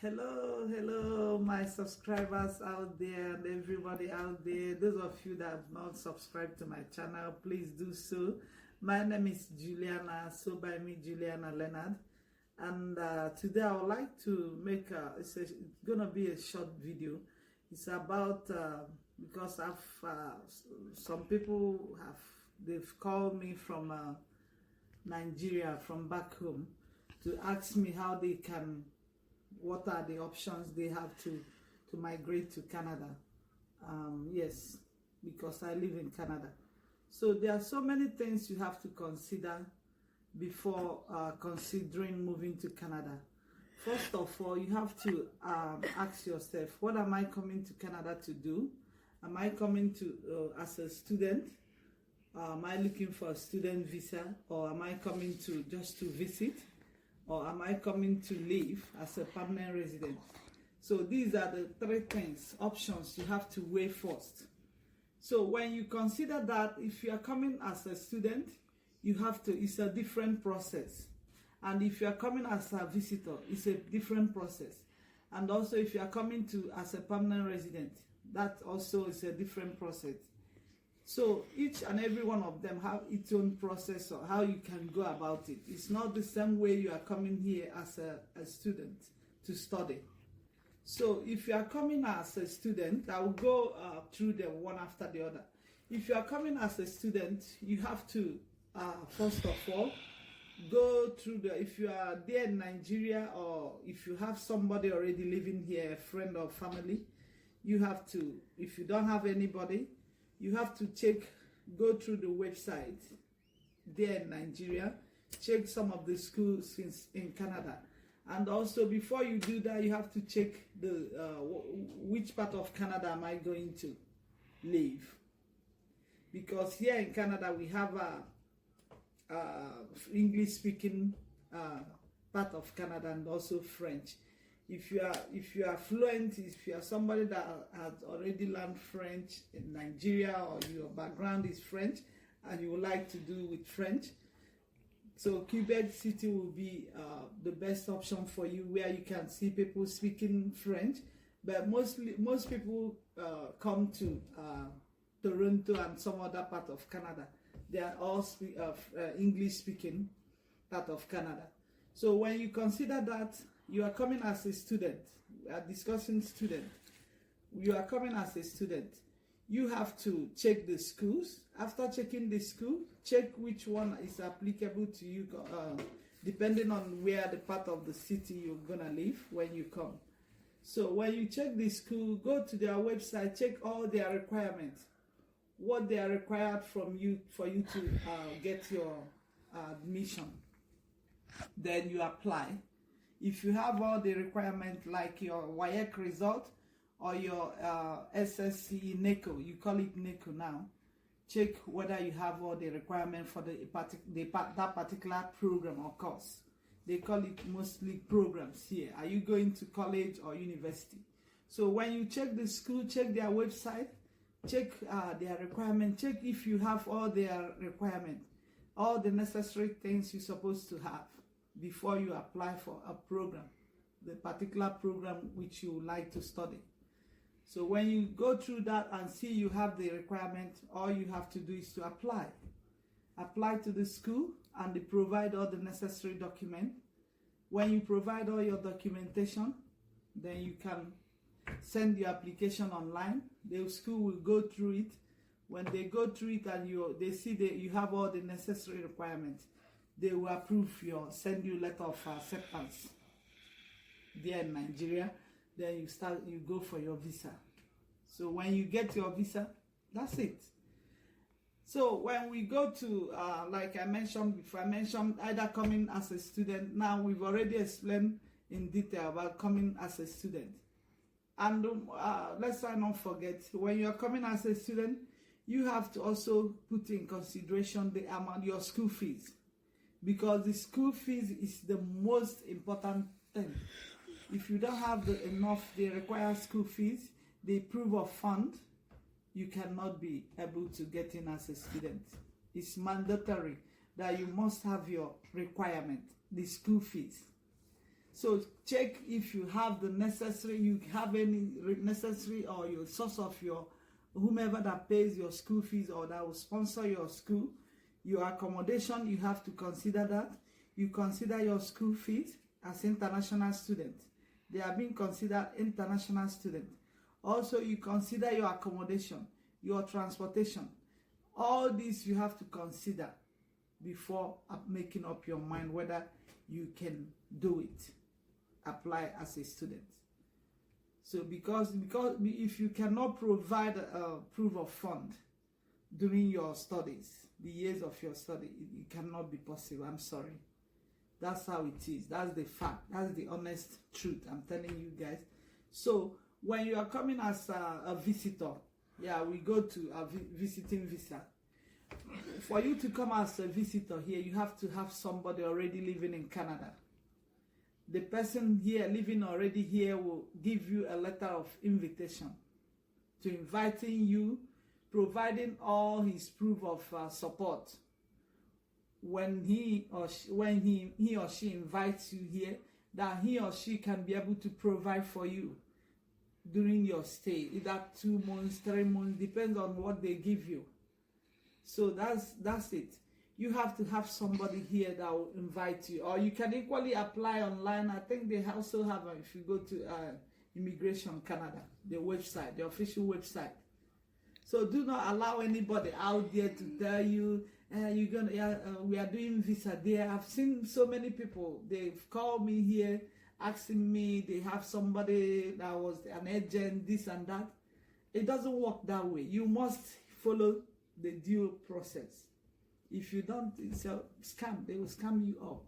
Hello, my subscribers out there and everybody out there. Those of you that have not subscribed to my channel, please do so. My name is Juliana, so by me, Juliana Leonard. And today I would like to make it's gonna be a short video. It's about because some people they've called me from Nigeria, from back home, to ask me how they can. What are the options they have to migrate to Canada? Yes, because I live in Canada. So there are so many things you have to consider before considering moving to Canada. First of all, you have to ask yourself, what am I coming to Canada to do? Am I coming to as a student? Am I looking for a student visa, or am I coming to just to visit? Or am I coming to live as a permanent resident? So these are the three things, options you have to weigh first. So when you consider that, if you are coming as a student, it's a different process. And if you are coming as a visitor, it's a different process. And also if you are coming to as a permanent resident, that also is a different process. So each and every one of them have its own process or how you can go about it. It's not the same way you are coming here as a student to study. So if you are coming as a student, I will go through them one after the other. If you are coming as a student, you have to, first of all, go through if you are there in Nigeria, or if you have somebody already living here, a friend or family, you have to, if you don't have anybody, you have to go through the website there in Nigeria, check some of the schools in Canada. And also before you do that, you have to check which part of Canada am I going to live. Because here in Canada, we have a English-speaking part of Canada and also French. If you are fluent, if you are somebody that has already learned French in Nigeria, or your background is French and you would like to do with French, so Quebec City will be the best option for you, where you can see people speaking French. But most people come to Toronto and some other part of Canada. They are all English speaking part of Canada. So when you consider that you are coming as a student, we are discussing student, you are coming as a student, you have to check the schools. After checking the school, check which one is applicable to you, depending on where the part of the city you're gonna live when you come. So when you check the school, go to their website, check all their requirements, what they are required from you for you to get your admission. Then you apply. If you have all the requirements, like your WAEC result or your SSC NECO, you call it NECO now, check whether you have all the requirements for that particular program or course. They call it mostly programs here. Are you going to college or university? So when you check the school, check their website, check their requirements, check if you have all their requirements, all the necessary things you're supposed to have before you apply for a program, the particular program which you would like to study. So when you go through that and see you have the requirement, all you have to do is to apply. Apply to the school, and they provide all the necessary documents. When you provide all your documentation, then you can send your application online. The school will go through it. When they go through it and they see that you have all the necessary requirements, they will send you letter of acceptance there in Nigeria. Then you go for your visa. So when you get your visa, that's it. So when we go to, like I mentioned before, I mentioned either coming as a student. Now we've already explained in detail about coming as a student. And let's not forget, when you are coming as a student, you have to also put in consideration the amount, your school fees. Because the school fees is the most important thing. If you don't have the required school fees, the proof of fund, you cannot be able to get in as a student. It's mandatory that you must have your requirement, the school fees. So check if you have the necessary, you have any necessary, or your source of your whomever that pays your school fees or that will sponsor your school, your accommodation. You have to consider that. You consider your school fees as international students. They are being considered international students. Also, you consider your accommodation, your transportation. All these you have to consider before making up your mind whether you can do it, apply as a student. So because if you cannot provide a proof of fund during your studies, the years of your study, it cannot be possible. I'm sorry. That's how it is. That's the fact. That's the honest truth I'm telling you guys. So when you are coming as a visitor, yeah, we go to a visiting visa. For you to come as a visitor here, you have to have somebody already living in Canada. The person here living already here will give you a letter of invitation to inviting you, providing all his proof of support. When he or she invites you here, that he or she can be able to provide for you during your stay, either 2 months, 3 months, depends on what they give you. So that's it. You have to have somebody here that will invite you, or you can equally apply online. I think they also have, if you go to Immigration Canada, the website, the official website. So do not allow anybody out there to tell you, we are doing visa there. I've seen so many people, they've called me here asking me, they have somebody that was an agent, this and that. It doesn't work that way. You must follow the due process. If you don't, it's a scam. They will scam you up.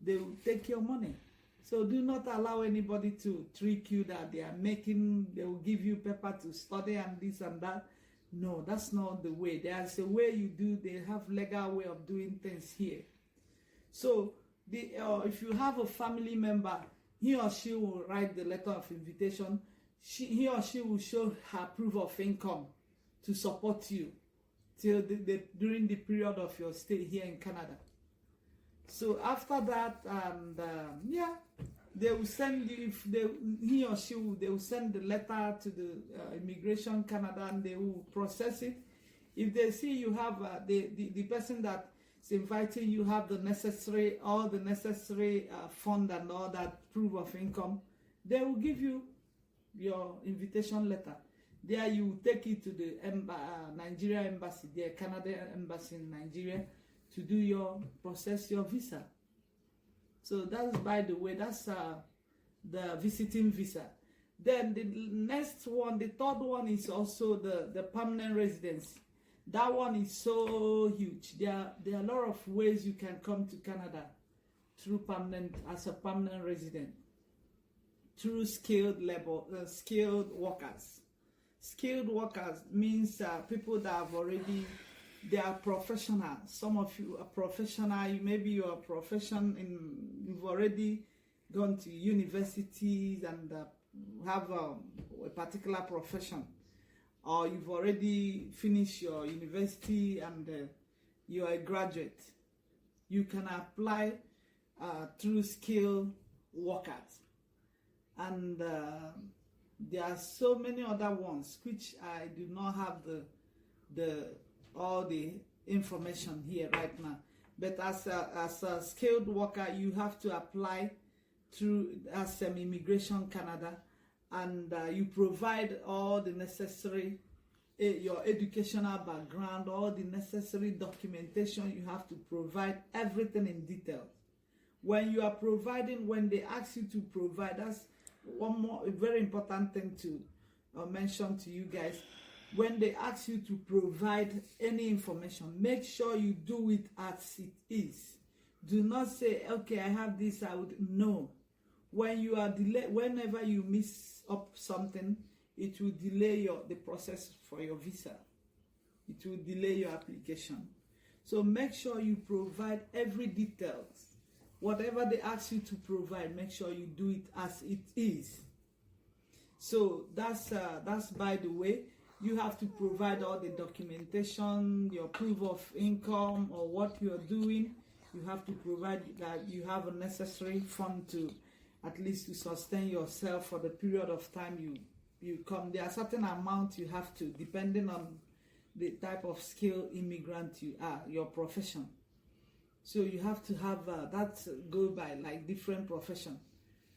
They will take your money. So do not allow anybody to trick you that they will give you paper to study and this and that. No, that's not the way. There's a way you do. They have legal way of doing things here. So if you have a family member, he or she will write the letter of invitation. He or she will show her proof of income to support you till during the period of your stay here in Canada. So after that, they will send you, he or she will, they will send the letter to the Immigration Canada, and they will process it. If they see you have the person that is inviting you have all the necessary fund and all that proof of income, they will give you your invitation letter. There you will take it to the Nigeria embassy, the Canadian embassy in Nigeria, to process your visa. So that's, by the way, that's the visiting visa. Then the next one, the third one, is also the permanent residency. That one is so huge. There are a lot of ways you can come to Canada as a permanent resident, through skilled workers. Skilled workers means people that they are professional. Some of you are professional. Maybe you are you've already gone to universities and have a particular profession, or you've already finished your university and you are a graduate. You can apply through skilled workers, and there are so many other ones which I do not have all the information here right now. But as a skilled worker, you have to apply through Immigration Canada, and you provide all the necessary, your educational background, all the necessary documentation. You have to provide everything in detail. When you are providing, when they ask you to provide, that's one more very important thing to mention to you guys. When they ask you to provide any information, make sure you do it as it is. Do not say, okay, I have this, I would know. When you are delayed, whenever you miss up something, it will delay the process for your visa. It will delay your application. So make sure you provide every details. Whatever they ask you to provide, make sure you do it as it is. So that's by the way. You have to provide all the documentation, your proof of income, or what you are doing. You have to provide that you have a necessary fund to at least to sustain yourself for the period of time you come. There are certain amount you have to, depending on the type of skill immigrant you are, your profession. So you have to have that go by like different profession.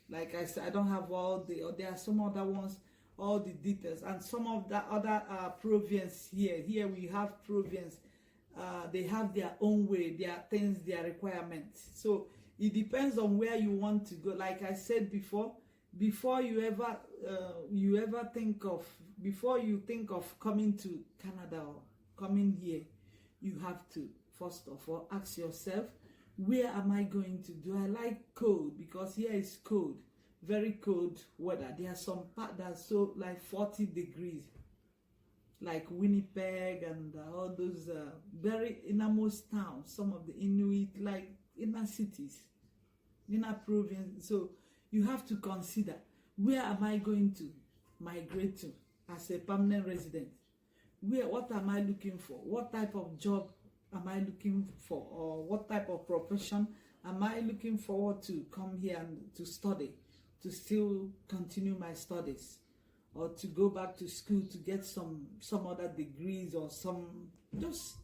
Like I said, I don't have all the, or there are some other ones, all the details, and some of the other province here. Here we have province. They have their own way, their things, their requirements. So it depends on where you want to go. Like I said before you ever think of, before you think of coming to Canada or coming here, you have to first of all ask yourself, where am I going to? Do I like cold? Because here is cold, very cold weather. There are some parts that's so like 40 degrees, like Winnipeg and all those very innermost towns, some of the Inuit, like inner cities, inner province. So you have to consider, where am I going to migrate to as a permanent resident? What am I looking for? What type of job am I looking for? Or what type of profession am I looking forward to come here and to study, to still continue my studies, or to go back to school to get some other degrees, or some,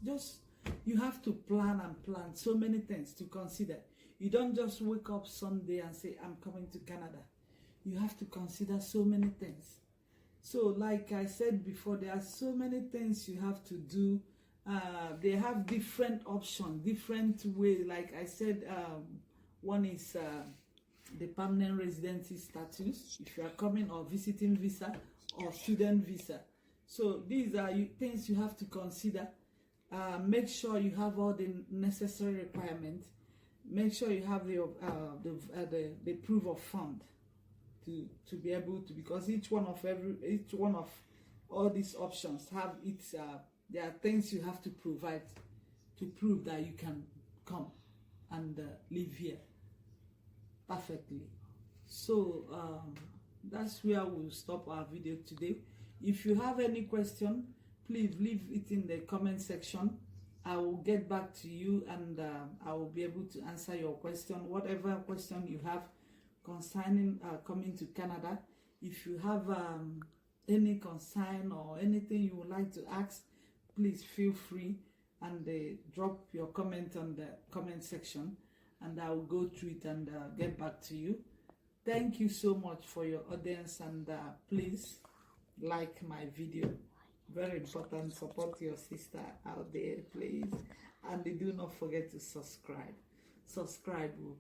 just you have to plan and plan so many things to consider. You don't just wake up someday and say, I'm coming to Canada. You have to consider so many things. So like I said before, there are so many things you have to do. They have different options, different ways. Like I said, one is the permanent residency status, if you are coming, or visiting visa, or student visa. So these are things you have to consider. Make sure you have all the necessary requirements. Make sure you have the proof of fund to be able to, because each one of all these options have its there are things you have to provide to prove that you can come and live here perfectly. So that's where we'll stop our video today. If you have any question, please leave it in the comment section. I will get back to you, and I will be able to answer your question, whatever question you have concerning coming to Canada. If you have any concern or anything you would like to ask, please feel free and drop your comment on the comment section, and I will go through it and get back to you. Thank you so much for your audience, and please like my video. Very important. Support your sister out there, please. And do not forget to subscribe.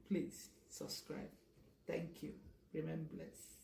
Please subscribe. Thank you. Remain blessed.